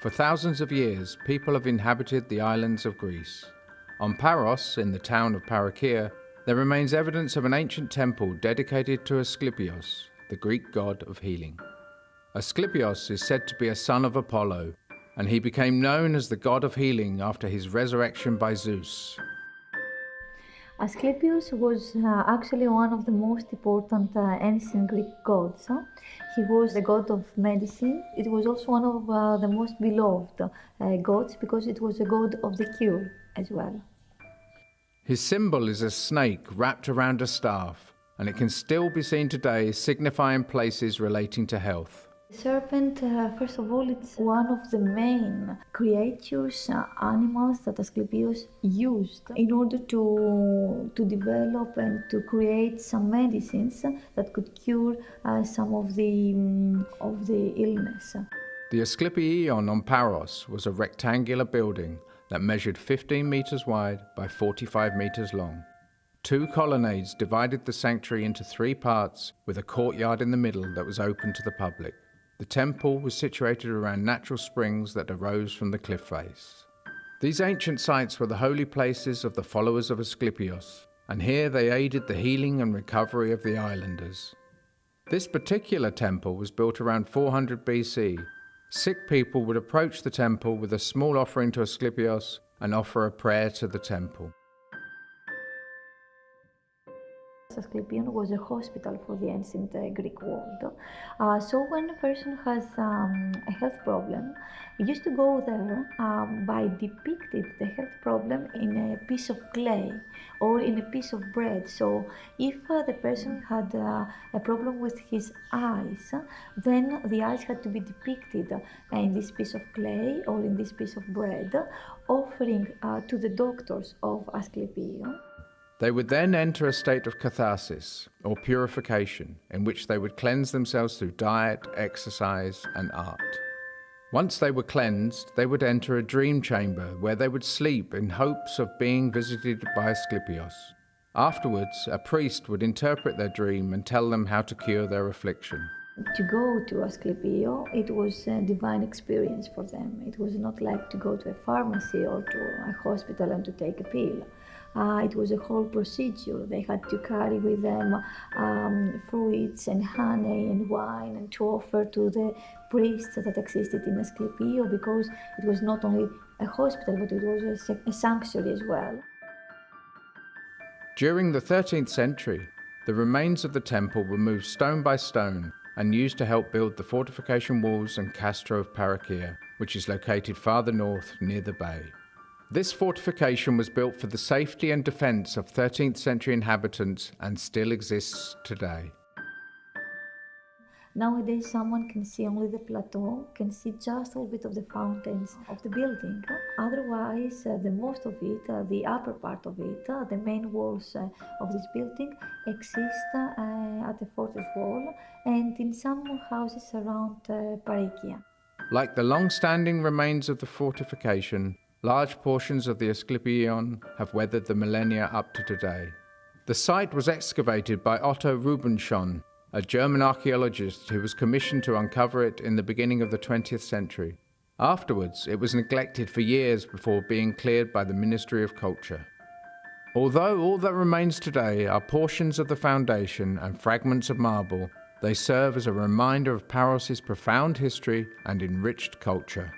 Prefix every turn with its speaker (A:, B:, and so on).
A: For thousands of years, people have inhabited the islands of Greece. On Paros, in the town of Parakia, there remains evidence of an ancient temple dedicated to Asclepios, the Greek god of healing. Asclepios is said to be a son of Apollo, and he became known as the god of healing after his resurrection by Zeus.
B: Asclepius was actually one of the most important ancient Greek gods. He was the god of medicine. It was also one of the most beloved gods because it was a god of the cure as well.
A: His symbol is a snake wrapped around a staff, and it can still be seen today signifying places relating to health.
B: The serpent, first of all, it's one of the main creatures, animals that Asclepius used in order to develop and to create some medicines that could cure some of the illness.
A: The Asclepion on Paros was a rectangular building that measured 15 meters wide by 45 meters long. 2 colonnades divided the sanctuary into 3 parts with a courtyard in the middle that was open to the public. The temple was situated around natural springs that arose from the cliff face. These ancient sites were the holy places of the followers of Asclepios, and here they aided the healing and recovery of the islanders. This particular temple was built around 400 BC. Sick people would approach the temple with a small offering to Asclepios and offer a prayer to the temple.
B: Asclepion was a hospital for the ancient Greek world. So when a person has a health problem, he used to go there by depicting the health problem in a piece of clay or in a piece of bread. So if the person had a problem with his eyes, then the eyes had to be depicted in this piece of clay or in this piece of bread, offering to the doctors of Asclepion.
A: They would then enter a state of catharsis, or purification, in which they would cleanse themselves through diet, exercise, and art. Once they were cleansed, they would enter a dream chamber where they would sleep in hopes of being visited by Asclepios. Afterwards, a priest would interpret their dream and tell them how to cure their affliction.
B: To go to Asclepio, it was a divine experience for them. It was not like to go to a pharmacy or to a hospital and to take a pill. It was a whole procedure. They had to carry with them fruits and honey and wine and to offer to the priests that existed in Asclepio, because it was not only a hospital but it was a sanctuary as well.
A: During the 13th century, the remains of the temple were moved stone by stone and used to help build the fortification walls and castro of Parakia, which is located farther north near the bay. This fortification was built for the safety and defense of 13th century inhabitants and still exists today.
B: Nowadays, someone can see only the plateau, can see just a little bit of the fountains of the building. Otherwise, the most of it, the upper part of it, the main walls of this building exist at the fortress wall and in some houses around Parakia.
A: Like the long-standing remains of the fortification, large portions of the Asclepion have weathered the millennia up to today. The site was excavated by Otto Rubenschon, a German archaeologist who was commissioned to uncover it in the beginning of the 20th century. Afterwards, it was neglected for years before being cleared by the Ministry of Culture. Although all that remains today are portions of the foundation and fragments of marble, they serve as a reminder of Paros' profound history and enriched culture.